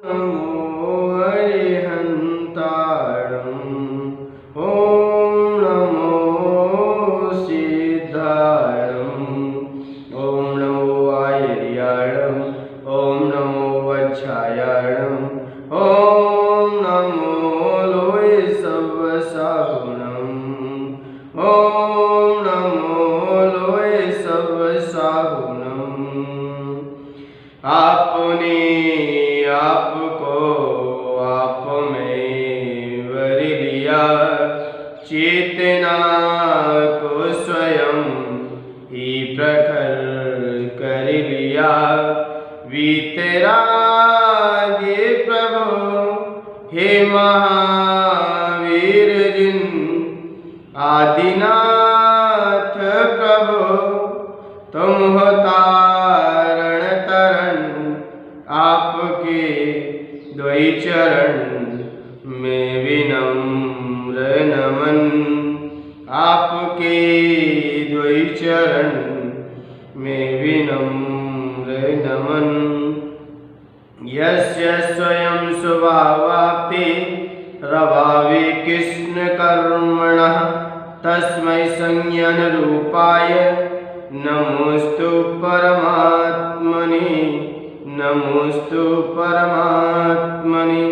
नमो अरिहन्ताणम् ॐ नमो सिद्धाणम् ॐ नमो आयर्याणम् ॐ नमो वज्रायाणम् ॐ नमो लोय सवसाहुणम् ॐ नमो लोय सवसाहुणम्। आपने आपको आप में वर लिया, चेतना को स्वयं ही प्रखर कर लिया। वीतरागे प्रभु हे महावीर जिन, आदिनाथ प्रभु तुम हो तारण तरण। आपके द्वै चरण में विनम्र नमन, आपके द्वै चरण में विनम्र नमन। यस्य स्वयं स्वभावाप्ति रवावे कृष्ण कर्मणः, तस्मै संज्ञान रूपाय नमोस्तु परमात्मने, नमोस्तु परमात्मने।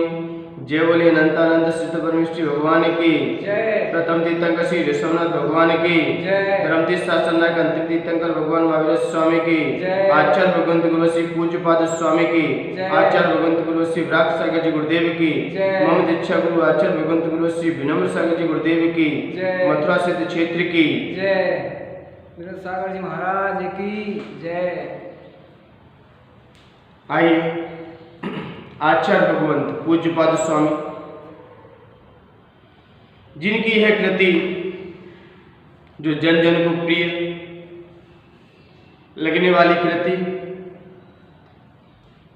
जय बोले अनंतानंद सिद्ध परमेश्वर भगवान की जय। प्रथम तीर्थंकर श्री ऋषभनाथ भगवान की जय। धर्म तीर्थ शास्त्र नायक अंतिम तीर्थंकर भगवान महावीर स्वामी की जय। आचार्य भगवंत गुरु श्री पूज्यपाद स्वामी की जय। आचार्य भगवंत गुरु श्री विराट सागर जी गुरुदेव की जय। मम दीक्षा गुरु आचार्य भगवंत गुरु श्री विनम्र सागर जी गुरुदेव की जय। मथुरा सिद्ध क्षेत्र की जय। विनम्र सागर जी महाराज की जय। आइए आचार्य भगवंत पूज्यपाद स्वामी जिनकी है कृति जो जन जन को प्रिय लगने वाली कृति,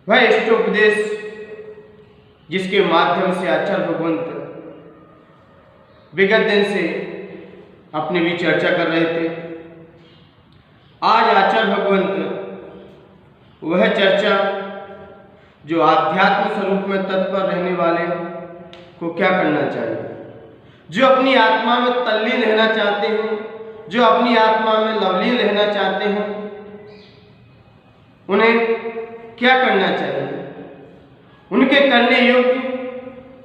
वह इष्टोपदेश जिसके माध्यम से आचार्य भगवंत विगत दिन से अपनी भी चर्चा कर रहे थे। आज आचार्य भगवंत वह चर्चा जो आध्यात्म स्वरूप में तत्पर रहने वाले को क्या करना चाहिए, जो अपनी आत्मा में तल्लीन रहना चाहते हैं, जो अपनी आत्मा में लवलीन रहना चाहते हैं, उन्हें क्या करना चाहिए, उनके करने योग्य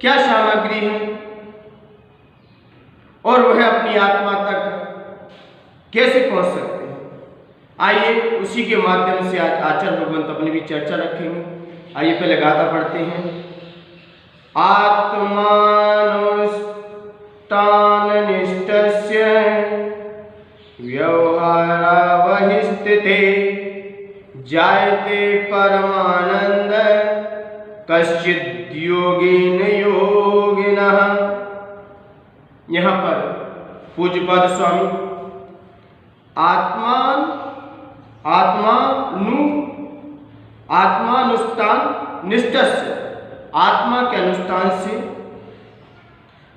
क्या सामग्री है और वह अपनी आत्मा तक कैसे पहुंच सकते हैं। आइए उसी के माध्यम से आज आचार्य भगवंत अपनी भी चर्चा रखेंगे। आइए पहले गाथा पढ़ते हैं। आत्मानुष्ठान निष्ठस्य व्यवहारावहिस्थिते, जायते परमानंद कश्चिद् योगेन योगिनः। यहाँ पर पूज्यपाद स्वामी आत्मानुष्ठान निष्ठा से, आत्मा के अनुष्ठान से,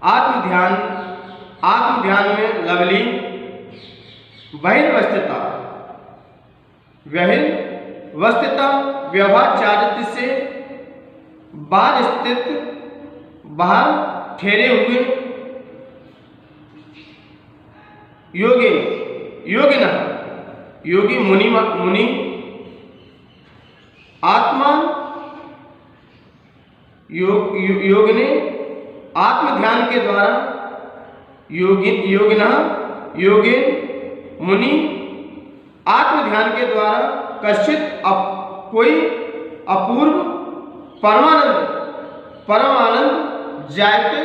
आत्म ध्यान में लवलीन, बहिर्वस्थिता व्यवहार चारित्र से बाहर स्थित, बाहर ठहरे हुए योगी मुनि आत्मा योग ने आत्म ध्यान के द्वारा योगिन मुनि आत्म ध्यान के द्वारा कश्चित कोई अपूर्व परमानंद जायते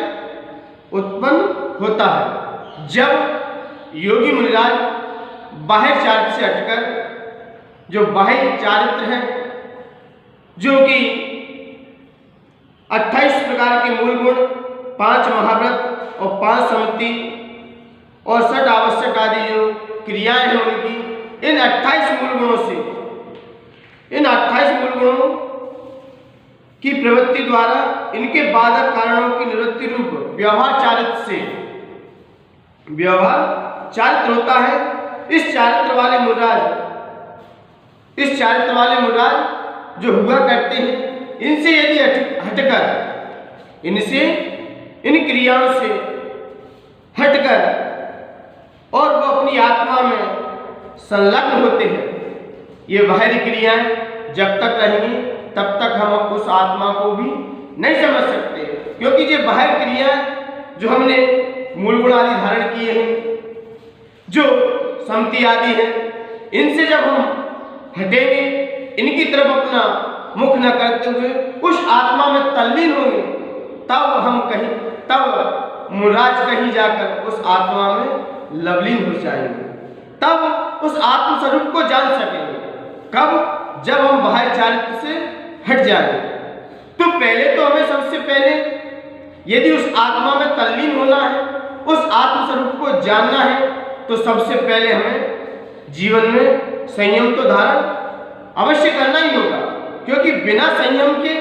उत्पन्न होता है। जब योगी मुनिराज बाह्य चारित्र से हटकर, जो बाह्य चारित्र है, जो कि 28 प्रकार के मूल गुण, 5 महाव्रत और 5 सम्मति और 60 आवश्यक आदि जो क्रियाएं हैं उनकी, इन 28 मूल गुणों से, इन 28 मूल गुणों की प्रवृत्ति द्वारा इनके बाधक कारणों की निवृत्ति रूप व्यवहार चारित्र होता है। इस चारित्र वाले मुराद जो हुआ करते हैं इनसे यदि हटकर, इनसे, इन क्रियाओं से हटकर और वो अपनी आत्मा में संलग्न होते हैं, ये बाहरी क्रियाएं जब तक रहेंगी तब तक हम उस आत्मा को भी नहीं समझ सकते। क्योंकि ये बाहर क्रियाएं जो हमने मूल गुण आदि धारण किए हैं, जो समति आदि हैं, इनसे जब हम हटेंगे, इनकी तरफ अपना मुख न करते हुए उस आत्मा में तल्लीन होंगे, तब मुराज कहीं जाकर उस आत्मा में लवलीन हो जाएंगे, तब उस आत्म स्वरूप को जान सकेंगे। कब? जब हम बाह्य चारित्र से हट जाएंगे। तो पहले तो हमें सबसे पहले यदि उस आत्मा में तल्लीन होना है, उस आत्म स्वरूप को जानना है, तो सबसे पहले हमें जीवन में संयम तो धारण अवश्य करना ही होगा। क्योंकि बिना संयम के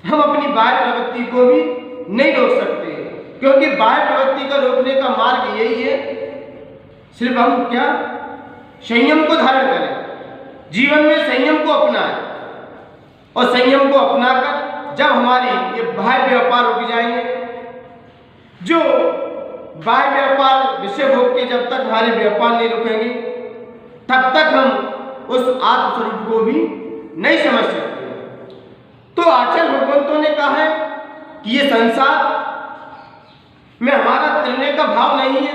हम अपनी बाह्य प्रवृत्ति को भी नहीं रोक सकते। क्योंकि बाह्य प्रवृत्ति का रोकने का मार्ग यही है, सिर्फ हम क्या संयम को धारण करें, जीवन में संयम को अपनाएं, और संयम को अपनाकर जब हमारी ये बाह्य व्यापार रुक जाएंगे, जो बाह्य व्यापार विषय भोग के जब तक हमारे व्यापार नहीं रुकेंगे, तब तक हम उस आत्म स्वरूप को भी नहीं समझ सकते। तो आचार्य भगवंतों ने कहा है कि ये संसार में हमारा तिलने का भाव नहीं है,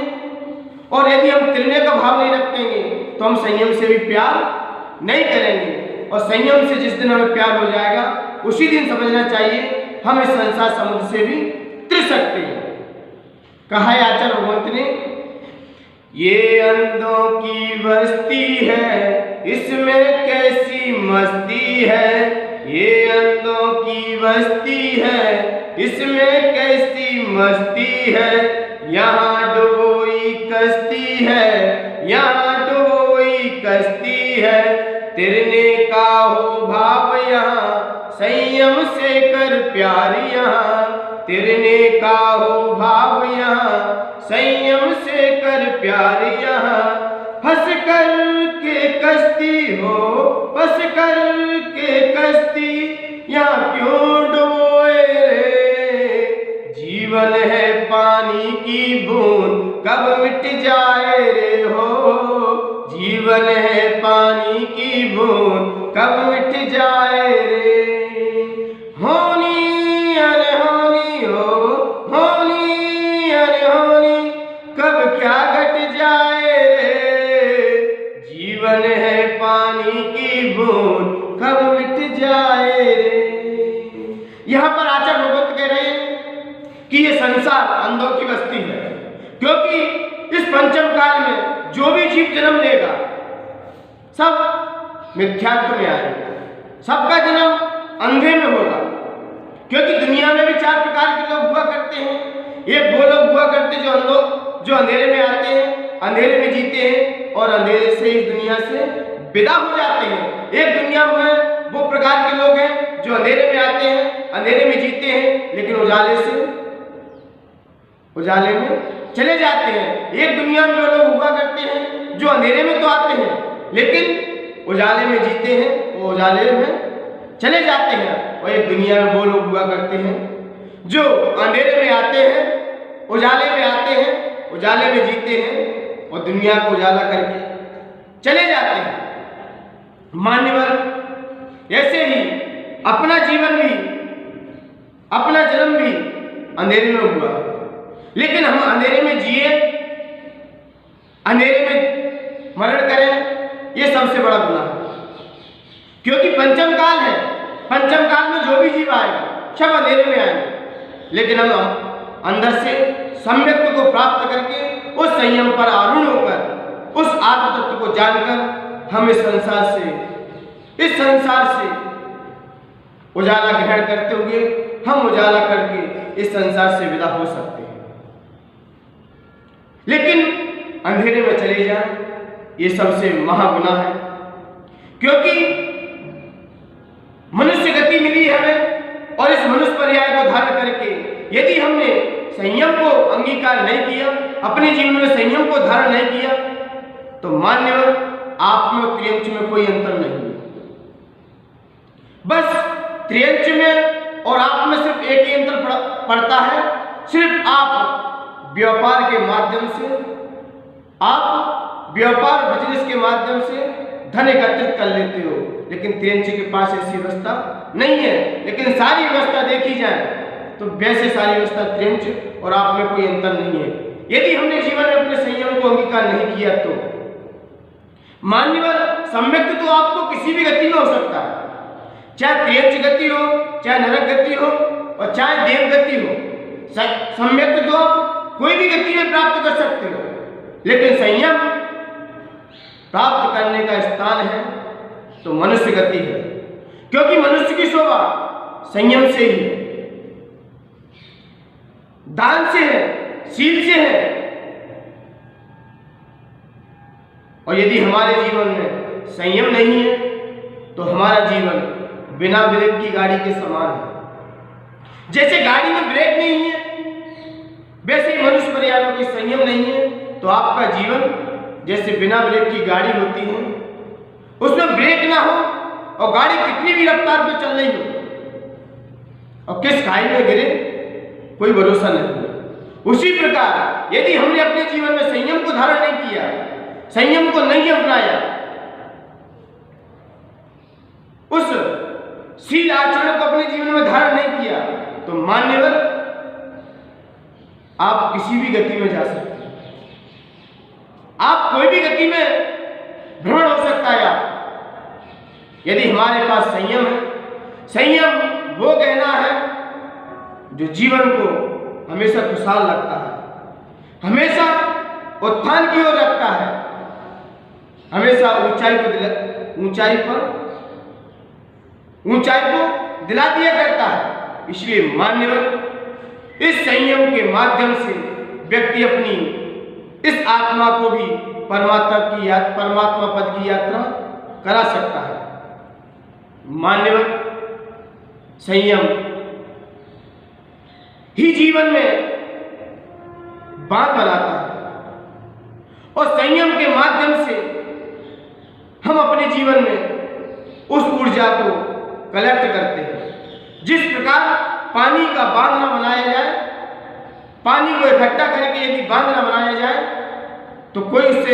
और यदि हम तिलने का भाव नहीं रखेंगे तो हम संयम से भी प्यार नहीं करेंगे। और संयम से जिस दिन हमें प्यार हो जाएगा, उसी दिन समझना चाहिए हम इस संसार समुद्र से भी तिर सकते हैं। कहा है आचार्य भगवंत ने, ये अंधों की बस्ती है, इसमें कैसी मस्ती है, ये अंधों की बस्ती है, इसमें कैसी मस्ती है, यहाँ डोई कश्ती है, यहाँ डोई कश्ती है, तिरने का हो भाव यहाँ, संयम से कर प्यार यहाँ, तिरने का हो भाव यहाँ, संयम से कर प्यार यहाँ, फंस कर के कश्ती हो, फंस कर के कश्ती, यहाँ क्यों डोए रे, जीवन है पानी की बूंद कब मिट जाए रे हो, जीवन है पानी की बूंद कब मिट जाए रे, होनी अनहोनी हो, होनी अनहोनी कब क्या घट जाए रे, जीवन है पानी की बूंद कब मिट जाए रे। यहाँ पर आचार्य भगवंत कह रहे हैं कि ये संसार अंधों की बस्ती है। क्योंकि इस पंचम काल में जो भी जीव जन्म लेगा सब मिथ्यात्व में आएगा, सबका जन्म अंधे में होगा। क्योंकि दुनिया में भी चार प्रकार के लोग हुआ करते हैं। एक वो लोग हुआ करते हैं जो अंधेरे में आते हैं, अंधेरे में जीते हैं और अंधेरे से इस दुनिया से विदा हो जाते हैं। एक दुनिया में वो प्रकार के लोग हैं जो अंधेरे में आते हैं, अंधेरे में जीते हैं, लेकिन उजाले में चले जाते हैं। एक दुनिया में वो लोग हुआ करते हैं जो अंधेरे में तो आते हैं लेकिन उजाले में जीते हैं, वो उजाले में चले जाते हैं। और एक दुनिया में वो लोग हुआ करते हैं जो अंधेरे में आते हैं, उजाले में आते हैं, उजाले में जीते हैं और दुनिया को उजाला करके चले जाते हैं। मान्यवर, ऐसे ही अपना जीवन भी, अपना जन्म भी अंधेरे में हुआ, लेकिन हम अंधेरे में जिए, अंधेरे में मरण करें, ये सबसे बड़ा गुनाह है। क्योंकि पंचम काल है, पंचम काल में जो भी जीव आएगा सब अंधेरे में आएंगे, लेकिन हम अंदर से सम्यक्त्व को प्राप्त करके उस संयम पर आरूढ़ होकर उस आत्म तत्व को जानकर हम इस संसार से उजाला ग्रहण करते हुए हम उजाला करके इस संसार से विदा हो सकते हैं। लेकिन अंधेरे में चले जाएं, ये सबसे महागुनाह है। क्योंकि मनुष्य गति मिली हमें और इस मनुष्य पर्याय को धारण करके यदि हमने संयम को अंगीकार नहीं किया, अपने जीवन में संयम को धारण नहीं किया, तो मान्यवर आप में और त्रियंच में कोई अंतर नहीं है। बस त्रियंच में और आप में सिर्फ एक ही अंतर पड़ता है, सिर्फ आप व्यापार के माध्यम से, आप व्यापार बिजनेस के माध्यम से धन एकत्रित कर लेते हो, लेकिन त्रियंच के पास ऐसी व्यवस्था नहीं है। लेकिन सारी व्यवस्था देखी जाए तो वैसे सारी व्यवस्था त्रियंच और आप में कोई अंतर नहीं है। यदि हमने जीवन में अपने संयम को अंगीकार नहीं किया तो मान्यवर सम्यक तो आपको किसी भी गति में हो सकता है, चाहे त्रियंच गति हो, चाहे नरक गति हो और चाहे देव गति हो। सम्यक तो आप कोई भी गति में प्राप्त कर सकते हो, लेकिन संयम प्राप्त करने का स्थान है तो मनुष्य गति है, क्योंकि मनुष्य की शोभा संयम से ही है, दान से है, शील से है। और यदि हमारे जीवन में संयम नहीं है तो हमारा जीवन बिना ब्रेक की गाड़ी के समान है। जैसे गाड़ी में ब्रेक नहीं है, वैसे ही मनुष्य पर्यावरण की संयम नहीं है तो आपका जीवन जैसे बिना ब्रेक की गाड़ी होती है, उसमें ब्रेक ना हो और गाड़ी कितनी भी रफ्तार पे चल रही हो और किस खाई में गिरे कोई भरोसा नहीं। उसी प्रकार यदि हमने अपने जीवन में संयम को धारण नहीं किया, संयम को नहीं अपनाया, उस शील आचरण को अपने जीवन में धारण नहीं किया, तो मान्यवर आप किसी भी गति में जा सकते हैं, आप कोई भी गति में भ्रमण हो सकता है। आप यदि हमारे पास संयम है, संयम वो गहना है जो जीवन को हमेशा खुशहाल रखता है, हमेशा उत्थान की ओर रखता है, हमेशा ऊंचाई को दिला दिया करता है। इसलिए मान्यवर इस संयम के माध्यम से व्यक्ति अपनी इस आत्मा को भी परमात्मा पद की यात्रा करा सकता है। मान्यवर संयम ही जीवन में बात बनाता है और संयम के माध्यम से हम अपने जीवन में उस ऊर्जा को कलेक्ट करते हैं। जिस प्रकार पानी का बांध न बनाया जाए, पानी को इकट्ठा करके यदि बांध न बनाया जाए तो कोई उससे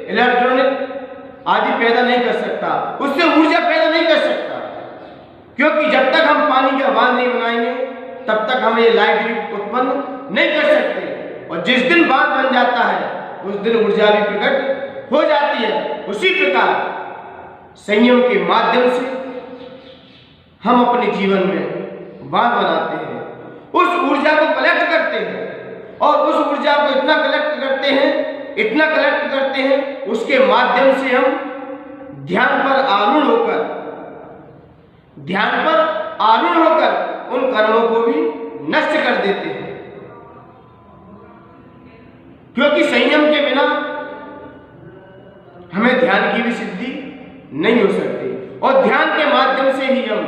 इलेक्ट्रॉनिक आदि पैदा नहीं कर सकता, उससे ऊर्जा पैदा नहीं कर सकता, क्योंकि जब तक हम पानी का बांध नहीं बनाएंगे तब तक हम ये लाइट भी उत्पन्न नहीं कर सकते। और जिस दिन बांध बन जाता है उस दिन ऊर्जा भी प्रकट हो जाती है। उसी प्रकार संयम के माध्यम से हम अपने जीवन में बांध बनाते हैं, उस ऊर्जा को कलेक्ट करते हैं और उस ऊर्जा को इतना कलेक्ट करते हैं उसके माध्यम से हम ध्यान पर आरूढ़ होकर उन कर्मों को भी नष्ट कर देते हैं। क्योंकि संयम के बिना हमें ध्यान की भी सिद्धि नहीं हो सकती और ध्यान के माध्यम से ही हम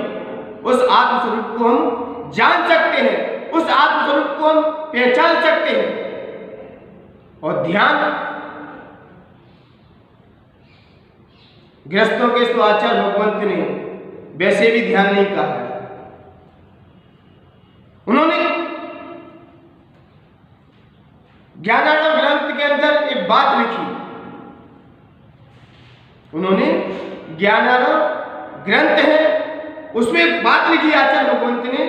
उस आत्मस्वरूप को हम जान सकते हैं, उस आत्मस्वरूप को हम पहचान सकते हैं। और ध्यान गृहस्थों के तो आचार्य भगवंत ने वैसे भी ध्यान नहीं कहा है। उन्होंने ज्ञानार्णव ग्रंथ के अंदर एक बात लिखी, उन्होंने ज्ञानार्णव ग्रंथ है उसमें एक बात लिखी आचार्य भगवंत ने,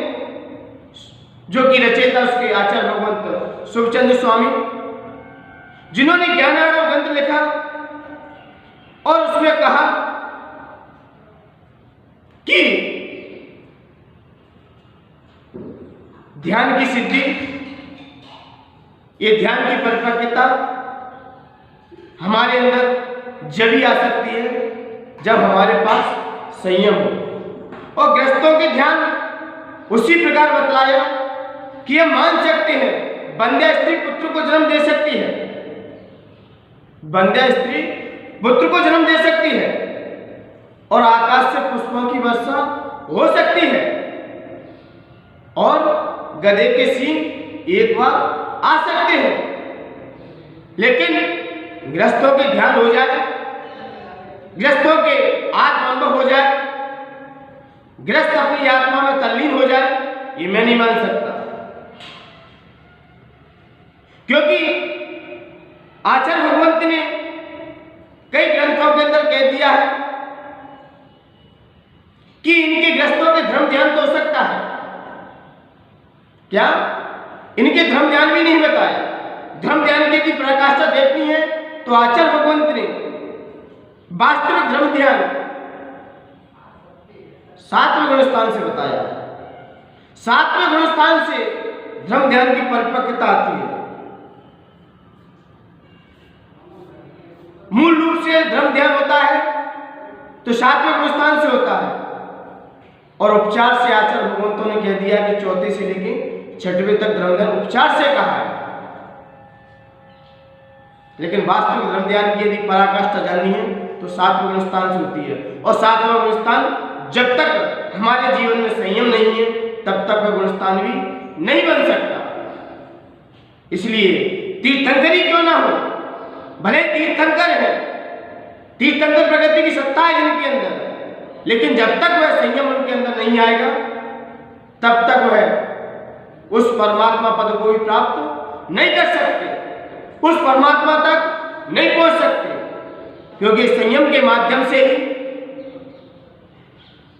जो कि रचयिता उसके आचार्य भगवंत शिवचंद्र स्वामी, जिन्होंने ज्ञानार्णव ग्रंथ लिखा और उसमें कहा कि ध्यान की सिद्धि, ये ध्यान की परिपक्वता हमारे अंदर जब ही आ सकती है जब हमारे पास संयम हो। और गृहस्थों के ध्यान उसी प्रकार बतलाया कि हम मान सकते हैं बंध्या स्त्री पुत्र को जन्म दे सकती है, बंध्या स्त्री पुत्र को जन्म दे सकती है और आकाश से पुष्पों की वर्षा हो सकती है और गधे के सींग एक बार आ सकते हैं। लेकिन गृहस्थों के ध्यान हो जाए, गृहस्थों के आत्म अनुभव हो जाए गृहस्थ अपनी आत्मा में तल्लीन हो जाए, ये मैं नहीं मान सकता। क्योंकि आचार्य भगवंत ने कई ग्रंथों के अंदर कह दिया है कि इनके गृहस्थों के धर्म ध्यान तो हो सकता है, क्या इनके धर्म ध्यान भी नहीं बताया। धर्म ध्यान की यदि पराकाष्ठा देखनी है तो आचार्य भगवंत ने वास्तविक धर्म ध्यान 7वें गुणस्थान से बताया। 7वें गुणस्थान से धर्म ध्यान की परिपक्वता आती है। मूल रूप से धर्म ध्यान होता है तो 7वें गुणस्थान से होता है, और उपचार से आचार्य भगवंतों ने कह दिया कि 4 से लेके 6वें तक धर्म ध्यान उपचार से कहा है। लेकिन वास्तविक धर्म ध्यान की यदि पराकाष्ठा जाननी है तो 7वें गुणस्थान से होती है, और 7वां गुणस्थान जब तक हमारे जीवन में संयम नहीं है तब तक वह गुणस्थान भी नहीं बन सकता। इसलिए तीर्थंकरी क्यों ना हो, भले तीर्थंकर है, तीर्थंकर प्रगति की सत्ता है इनके अंदर, लेकिन जब तक वह संयम उनके अंदर नहीं आएगा तब तक वह उस परमात्मा पद को भी प्राप्त नहीं कर सकते, उस परमात्मा तक नहीं पहुंच सकते। क्योंकि संयम के माध्यम से ही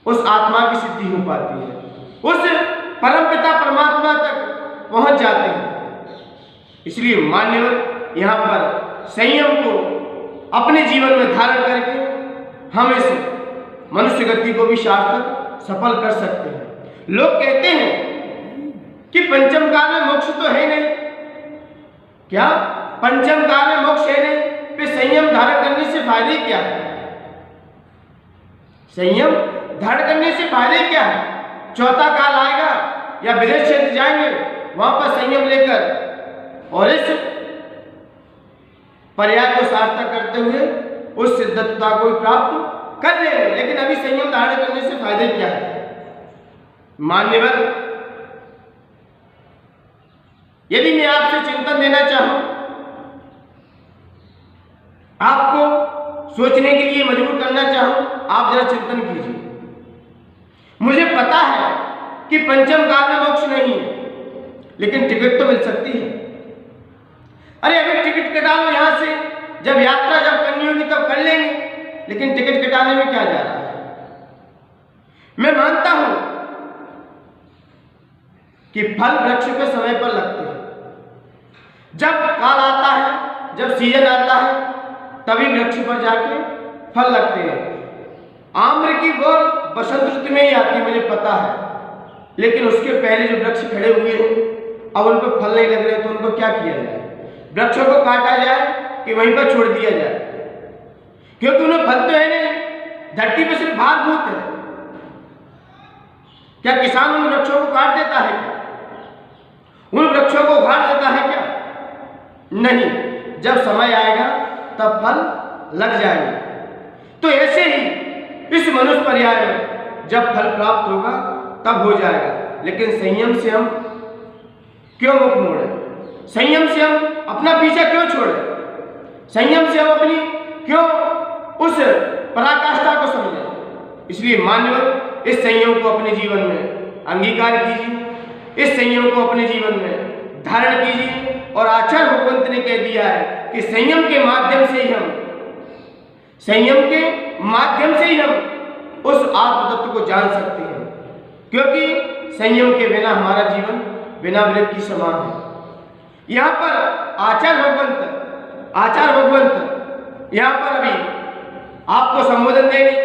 उस आत्मा की सिद्धि हो पाती है, उस परमपिता परमात्मा तक पहुंच जाते हैं। इसलिए मान्यवर यहाँ पर संयम को अपने जीवन में धारण करके हम इस मनुष्य गति को भी सार्थक सफल कर सकते हैं। लोग कहते हैं कि पंचम काल में मोक्ष तो है नहीं, क्या पंचम काल में मोक्ष है नहीं, फिर संयम धारण करने से फायदे क्या है? संयम धारण करने से फायदे क्या है? चौथा काल आएगा या विदेश क्षेत्र जाएंगे, वहां पर संयम लेकर और इस पर्याय को सार्थक करते हुए उस सिद्धता को प्राप्त कर लेंगे। लेकिन अभी संयम धारण करने से फायदे क्या है? मान्यवर, यदि मैं आपसे चिंतन देना चाहूं, आपको सोचने के लिए मजबूर करना चाहूं, आप जरा चिंतन कीजिए। मुझे पता है कि पंचम काल में मोक्ष नहीं है, लेकिन टिकट तो मिल सकती है। अरे अभी टिकट कटा लो यहां से, जब यात्रा जब करनी होगी तब कर लेंगे, लेकिन टिकट कटाने में क्या जा रहा है? मैं मानता हूं कि फल वृक्ष पे समय पर लगते हैं। जब काल आता है, जब सीजन आता है, तभी वृक्ष पर जाके फल लगते हैं। आम्र की गोल बसंत ऋतु में ही आती, मुझे पता है, लेकिन उसके पहले जो वृक्ष खड़े हुए हैं अब उन पर फल नहीं लग रहे, तो उनको क्या किया जाए? वृक्षों को काटा जाए कि वहीं पर छोड़ दिया जाए? क्योंकि उन्हें फल तो है नहीं, धरती पर सिर्फ भारभूत है। क्या किसान उन वृक्षों को काट देता है क्या? उन वृक्षों को उखाड़ देता है क्या? नहीं, जब समय आएगा तब फल लग जाएंगे। तो ऐसे ही इस मनुष्य पर्याय में जब फल प्राप्त होगा तब हो जाएगा। लेकिन संयम से हम क्यों मुख मोड़े? संयम से हम अपना पीछा क्यों छोड़े? संयम से हम अपनी क्यों उस पराकाष्ठा को समझें? इसलिए मान्यवर, इस संयम को अपने जीवन में अंगीकार कीजिए, इस संयम को अपने जीवन में धारण कीजिए। और आचार्य भगवंत ने कह दिया है कि संयम के माध्यम से ही हम उस आत्म तत्व को जान सकते हैं। क्योंकि संयम के बिना हमारा जीवन बिना वृत्ति की समान है। यहाँ पर आचार्य भगवंत यहाँ पर अभी आपको संबोधन देंगे।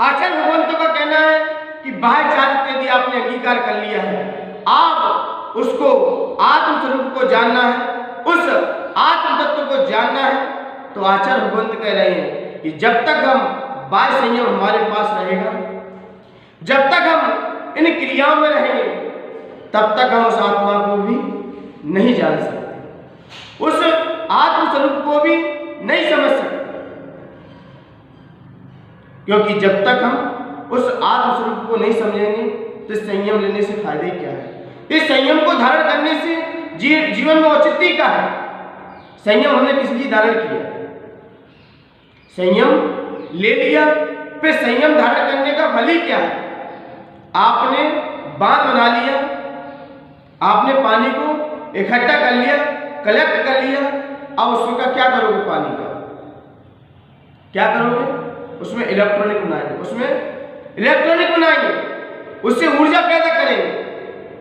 आचार्य भगवंत का कहना है कि बाह्य चारित्र यदि आपने अंगीकार कर लिया है, आप उसको आत्म स्वरूप को जानना है, उस आत्म तत्व को जानना है, तो आचार्य भगवंत कह रहे हैं कि जब तक हम बाह्य संयम हमारे पास रहेगा, जब तक हम इन क्रियाओं में रहेंगे, तब तक हम उस आत्मा को भी नहीं जान सकते, उस आत्म स्वरूप को भी नहीं समझ सकते। क्योंकि जब तक हम उस आत्म स्वरूप को नहीं समझेंगे तो संयम लेने से फायदे क्या है? इस संयम को धारण करने से जीवन में औचित्य क्या है? संयम हमने किस लिए धारण किया? संयम ले लिया, फिर संयम धारण करने का फल ही क्या है? आपने बांध बना लिया, आपने पानी को इकट्ठा कर लिया, कलेक्ट कर लिया। अब उसका क्या करोगे? पानी का क्या करोगे? उसमें इलेक्ट्रॉनिक बनाएंगे, उससे ऊर्जा पैदा करेंगे।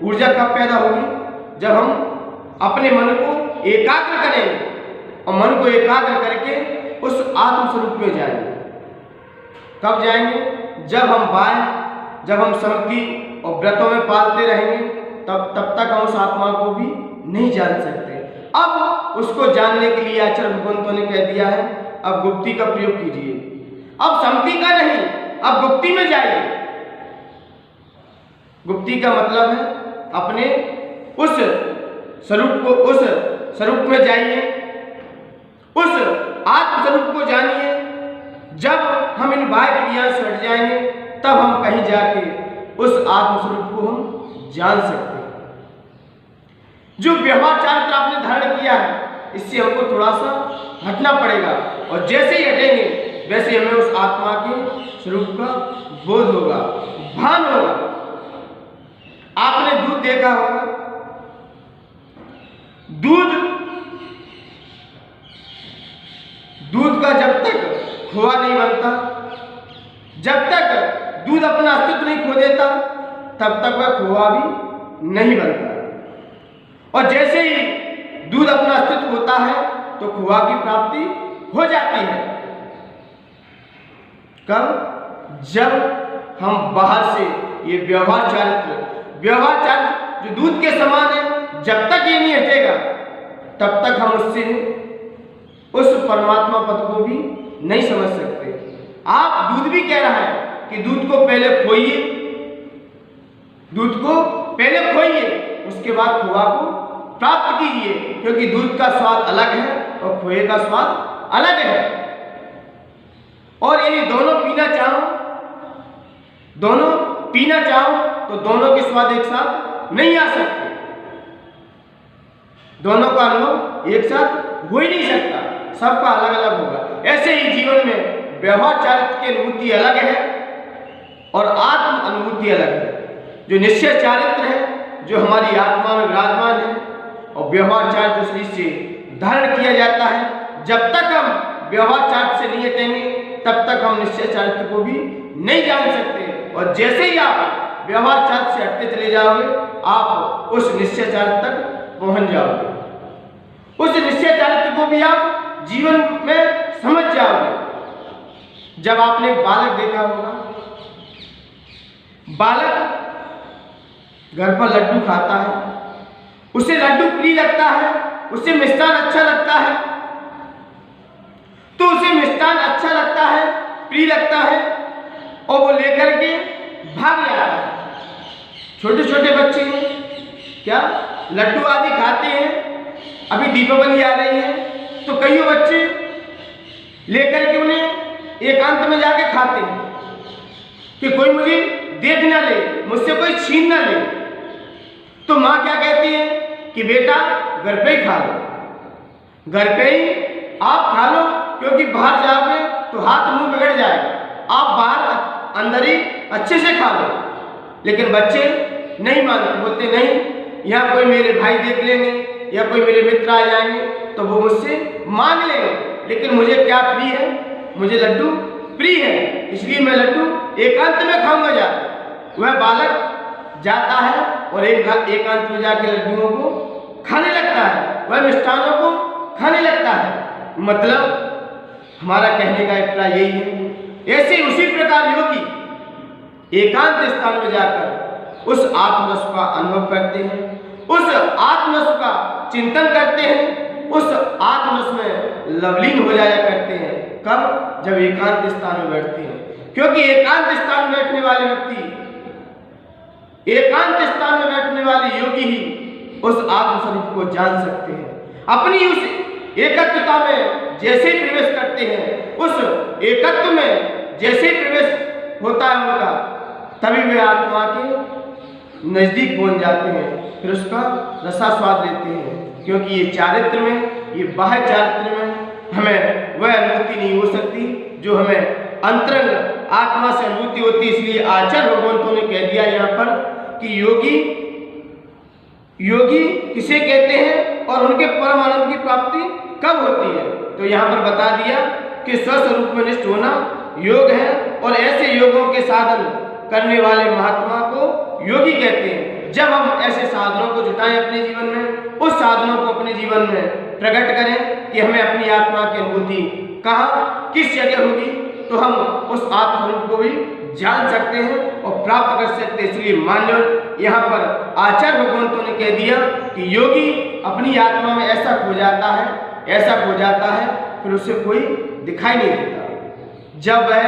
ऊर्जा कब पैदा होगी? जब हम अपने मन को एकाग्र करेंगे और मन को एकाग्र करके उस आत्म स्वरूप में जाएंगे। कब जाएंगे? जब हम समति और व्रतों में पालते रहेंगे, तब तक हम उस आत्मा को भी नहीं जान सकते। अब उसको जानने के लिए आचार्य भगवंतों ने कह दिया है, अब गुप्ती का प्रयोग कीजिए। अब समति का नहीं, अब गुप्ती में जाइए। गुप्ती का मतलब है अपने उस स्वरूप में जाइए, उस आत्म स्वरूप को जानिए। जब हम इन बाह्य क्रियाओं से हट जाएंगे, तब हम कहीं जाके उस आत्म स्वरूप को हम जान सकते हैं। जो व्यवहार चारित्र आपने धारण किया है, इससे हमको थोड़ा सा हटना पड़ेगा, और जैसे ही हटेंगे वैसे हमें उस आत्मा के स्वरूप का बोध होगा, भान होगा। आपने दूध देखा होगा, दूध का जब तक खोआ नहीं बनता, जब तक दूध अपना अस्तित्व नहीं खो देता, तब तक वह खोआ भी नहीं बनता। और जैसे ही दूध अपना अस्तित्व होता है तो खोआ की प्राप्ति हो जाती है। कब? जब हम बाहर से ये व्यवहार चारित्र जो दूध के समान है, जब तक ये नहीं हटेगा तब तक हम उससे उस परमात्मा पद को भी नहीं समझ सकते। आप दूध भी कह रहा है कि दूध को पहले खोइए, उसके बाद खोआ को प्राप्त कीजिए, क्योंकि दूध का स्वाद अलग है और खोए का स्वाद अलग है। और यदि दोनों पीना चाहो तो दोनों के स्वाद एक साथ नहीं आ सकते, दोनों का अनुभव एक साथ हो ही नहीं सकता, सबका अलग अलग होगा। ऐसे ही जीवन में व्यवहार चारित्र की अनुभूति अलग है और आत्म अनुभूति अलग है। जो निश्चय चारित्र है, जो हमारी आत्मा में विराजमान है, और व्यवहार चारित्र जो शरीर से धारण किया जाता है, जब तक हम व्यवहार चारित्र से नहीं हटेंगे तब तक हम निश्चय चारित्र को भी नहीं जान सकते। और जैसे ही आप व्यवहार चारित्र से हटते चले जाओगे, आप उस निश्चय चारित्र तक पहुंच जाओगे। उस निश्चय चारित्र को भी आप जीवन में समझ जाओगे। जब आपने बालक देखा होगा, बालक घर पर लड्डू खाता है, उसे लड्डू प्रिय लगता है, उसे मिष्ठान अच्छा लगता है, तो उसे मिष्ठान अच्छा लगता है, प्रिय लगता है, और वो लेकर के भाग जाता है। छोटे छोटे बच्चे क्या लड्डू आदि खाते हैं, अभी दीपावली आ रही है तो कई बच्चे लेकर के उन्हें एकांत में जाके खाते हैं कि कोई मुझे देख ना ले, मुझसे कोई छीन ना ले। तो माँ क्या कहती है कि बेटा घर पे ही खा लो, घर पे ही आप खा लो, क्योंकि बाहर जाओगे तो हाथ मुंह बिगड़ जाएगा, आप बाहर अंदर ही अच्छे से खा लो। लेकिन बच्चे नहीं मानते, बोलते नहीं, यहाँ कोई मेरे भाई देख लेंगे या कोई मेरे मित्र आ जाएंगे तो वो मुझसे मांग लेंगे, लेकिन मुझे क्या प्रिय है, मुझे लड्डू प्रिय है, इसलिए मैं लड्डू एकांत में खाऊंगा जाकर। वह बालक जाता है और एकांत में जाकर लड्डुओं को खाने लगता है, वह मिष्ठानों को खाने लगता है। मतलब हमारा कहने का अभिप्राय यही है। ऐसे उसी प्रकार योगी एकांत स्थान में जाकर उस आत्मरस का अनुभव करते हैं, उस आत्मरस का चिंतन करते हैं, उस आत्मरस में लवलीन हो जाया करते हैं। कब? जब एकांत स्थान में बैठते हैं, क्योंकि एकांत स्थान में बैठने वाले व्यक्ति, एकांत स्थान में बैठने वाले योगी ही उस आत्मस्वरूप को जान सकते हैं। अपनी उस एकत्वता में जैसे ही प्रवेश करते हैं, उस एकत्व में जैसे ही प्रवेश होता है उनका, तभी वे आत्मा के नजदीक पहुंच जाते हैं, फिर उसका रसास्वाद लेते हैं। क्योंकि ये चारित्र में, ये बाह्य चारित्र में हमें वह अनुभूति नहीं हो सकती जो हमें अंतरंग आत्मा से अनुभूति होती है। इसलिए आचार्य भगवंतों ने कह दिया यहाँ पर कि योगी किसे कहते हैं और उनके परम आनंद की प्राप्ति कब होती है। तो यहाँ पर बता दिया कि स्वस्वरूप में निष्ठ होना योग है, और ऐसे योगों के साधन करने वाले महात्मा को योगी कहते हैं। जब हम ऐसे साधनों को जुटाएं अपने जीवन में, उस साधनों को अपने जीवन में प्रकट करें कि हमें अपनी आत्मा की अनुभूति कहाँ किस जगह होगी, तो हम उस आत्मरूप को भी जान सकते हैं और प्राप्त कर सकते हैं। इसलिए मान्यवर यहाँ पर आचार्य भगवंतों ने कह दिया कि योगी अपनी आत्मा में ऐसा खो जाता है फिर उसे कोई दिखाई नहीं देता। जब वह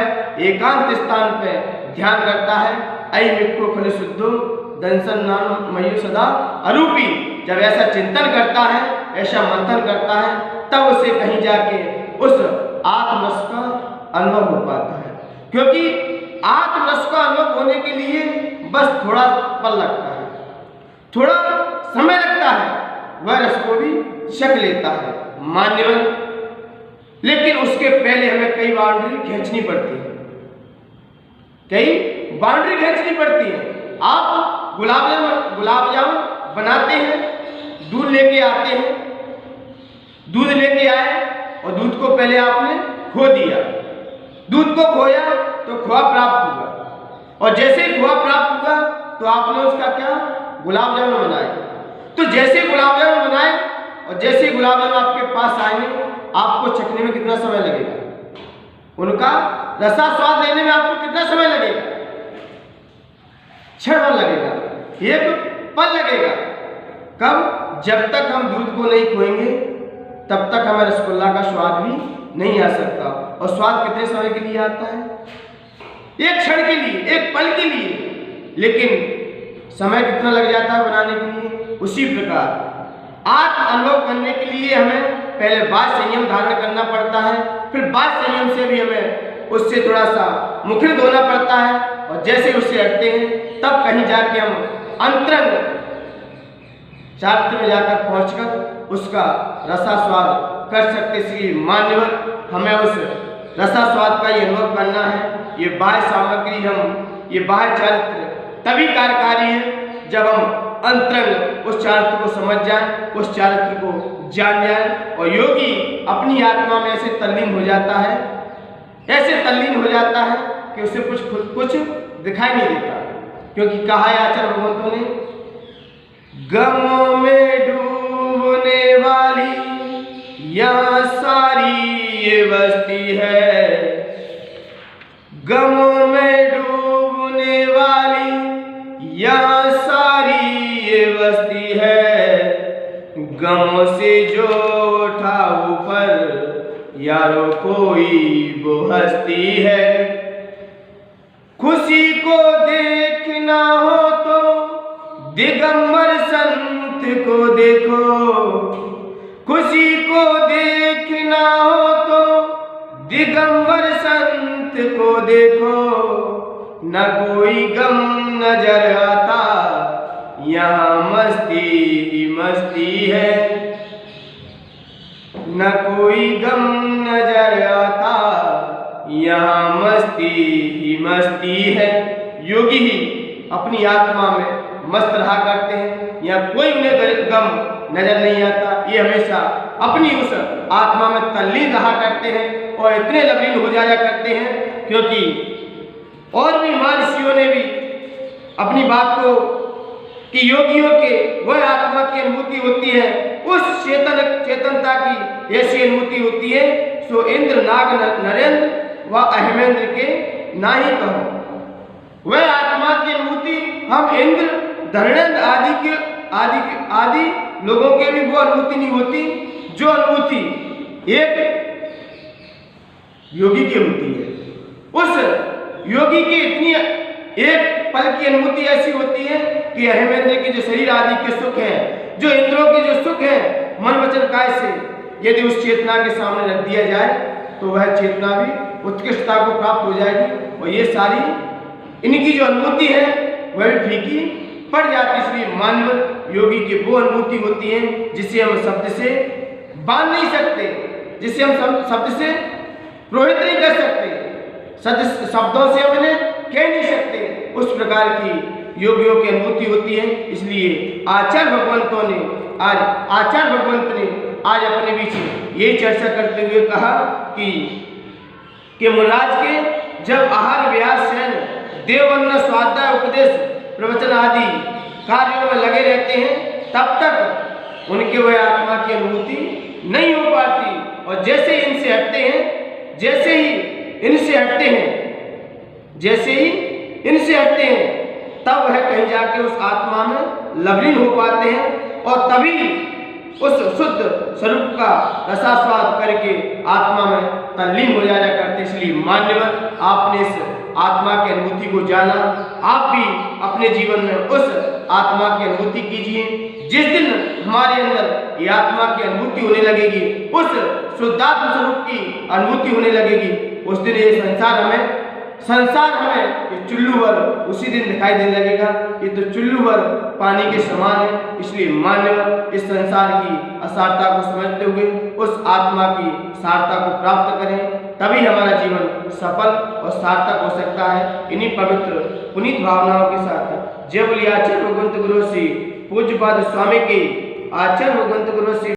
एकांत स्थान पर ध्यान करता है, ऐ मिक्को खलि शुद्धो दंसन नाम मयु सदा अरूपी, जब ऐसा चिंतन करता है, ऐसा मंथन करता है, तब उसे कहीं जाके उस आत्मरस का अनुभव हो पाता है। क्योंकि आत्मरस का अनुभव होने के लिए बस थोड़ा पल लगता है, थोड़ा समय लगता है, वह रस को भी छक लेता है मान्यवर। लेकिन उसके पहले हमें कई बाउंड्री खींचनी पड़ती है, आप गुलाब जामुन बनाते हैं, दूध लेके आते हैं, दूध लेके आए और दूध को पहले आपने खो दिया, दूध को खोया तो खोआ प्राप्त हुआ, और जैसे ही खोआ प्राप्त हुआ तो आपने उसका क्या गुलाब जामुन बनाए। तो जैसे गुलाब जामुन बनाए और जैसे गुलाब जामुन आपके पास आएंगे, आपको चखने में कितना समय लगेगा, उनका रसा स्वाद लेने में आपको कितना समय लगेगा, क्षण भर लगेगा, एक पल लगेगा। कब? जब तक हम दूध को नहीं खोएंगे तब तक हमें रसगुल्ला का स्वाद भी नहीं आ सकता। और स्वाद कितने समय के लिए आता है? एक क्षण के लिए, एक पल के लिए, लेकिन समय कितना लग जाता है बनाने के लिए। उसी प्रकार आत्म अनुभव करने के लिए हमें पहले बाह्य संयम धारण करना पड़ता है, फिर बाह्य संयम से भी हमें उससे थोड़ा सा मुखरित होना पड़ता है, और जैसे उससे हटते हैं तब कहीं जाके हम अंतरंग चारित्र में जाकर पहुंचकर उसका रसास्वाद कर सकते। इसलिए मान्यवर हमें उस रसास्वाद का ये अनुभव करना है। ये बाह्य सामग्री ये बाह्य चारित्र तभी कार्यकारी है जब हम अंतरंग उस चारित्र को समझ जाएं, उस चारित्र को जान जाएं। और योगी अपनी आत्मा में ऐसे तल्लीन हो जाता है कि उसे कुछ दिखाई नहीं देता। क्योंकि कहा है आचार्य भगवंतों ने, गमों में डूबने वाली यहाँ सारी ये बस्ती है, गमों में डूबने वाली यहाँ सारी ये बस्ती है, गमों से जो उठा ऊपर यारों कोई वो हस्ती है। खुशी को देखना हो तो दिगंबर संत को देखो, खुशी को देखना हो तो दिगंबर संत को देखो, न कोई गम नजर आता यहाँ मस्ती ही मस्ती है, न कोई गम नजर आता यहाँ मस्ती ही मस्ती है। योगी ही अपनी आत्मा में मस्त रहा करते हैं, यहाँ कोई उन्हें गम नजर नहीं आता। ये हमेशा अपनी उस आत्मा में तल्लीन रहा करते हैं और इतने लवीन हो जाया करते हैं। क्योंकि और भी महर्षियों ने भी अपनी बात को कि योगियों के वह आत्मा की अनुभूति होती है, उस चेतनता की ऐसी अनुभूति होती है, सो इंद्र नाग नरेंद्र व अहेमेंद्र के ना ही कहो। वह आत्मा की अनुभूति हम इंद्र धर्मेंद्र आदि लोगों के भी वो अनुभूति नहीं होती, जो अनुभूति एक योगी की होती है। उस योगी की इतनी एक पल की अनुभूति ऐसी होती है कि अहेमेंद्र के जो शरीर आदि के सुख हैं, जो इंद्रों के जो सुख हैं, मन वचन काय से यदि उस चेतना के सामने रख दिया जाए तो वह चेतना भी उत्कृष्टता को प्राप्त हो जाएगी, और ये सारी इनकी जो अनुभूति है वह भी फीकी पड़ जाती। इसलिए मानव योगी की वो अनुभूति होती है जिसे हम शब्द से बांध नहीं सकते, जिसे हम शब्द से प्रोहित नहीं कर सकते। शब्दों से अपने कह नहीं सकते, उस प्रकार की योगियों की अनुभूति होती है। इसलिए आचार्य भगवंत ने आज अपने बीच ये चर्चा करते हुए कहा कि मुनिराज के जब आहार विहार शयन देववंदना स्वाध्याय उपदेश प्रवचन आदि कार्यों में लगे रहते हैं, तब तक उनके वह आत्मा की अनुभूति नहीं हो पाती। और जैसे ही इनसे हटते हैं तब वह कहीं जाके उस आत्मा में लवलीन हो पाते हैं और तभी उस शुद्ध स्वरूप का रसास्वाद करके आत्मा में तल्लीन हो जाया करते। इसलिए मान्यवर, आपने इस आत्मा की अनुभूति को जाना, आप भी अपने जीवन में उस आत्मा की अनुभूति कीजिए। जिस दिन हमारे अंदर ये आत्मा की अनुभूति होने लगेगी, उस शुद्धात्म स्वरूप की अनुभूति होने लगेगी, उस दिन ये संसार हमें ये चुल्लू भर उसी दिन दिखाई देने लगेगा। ये तो चुल्लू भर पानी के समान है। इसलिए मान्यवर, इस संसार की असारता को समझते हुए उस आत्मा की सारता को प्राप्त करें, तभी हमारा जीवन सफल और सार्थक हो सकता है। इन्हीं पवित्र पुनीत भावनाओं के साथ जय बोलिए आचार्य भगवंत गुरु श्री पूज्यपाद स्वामी के आचार्य भगवंत गुरु श्री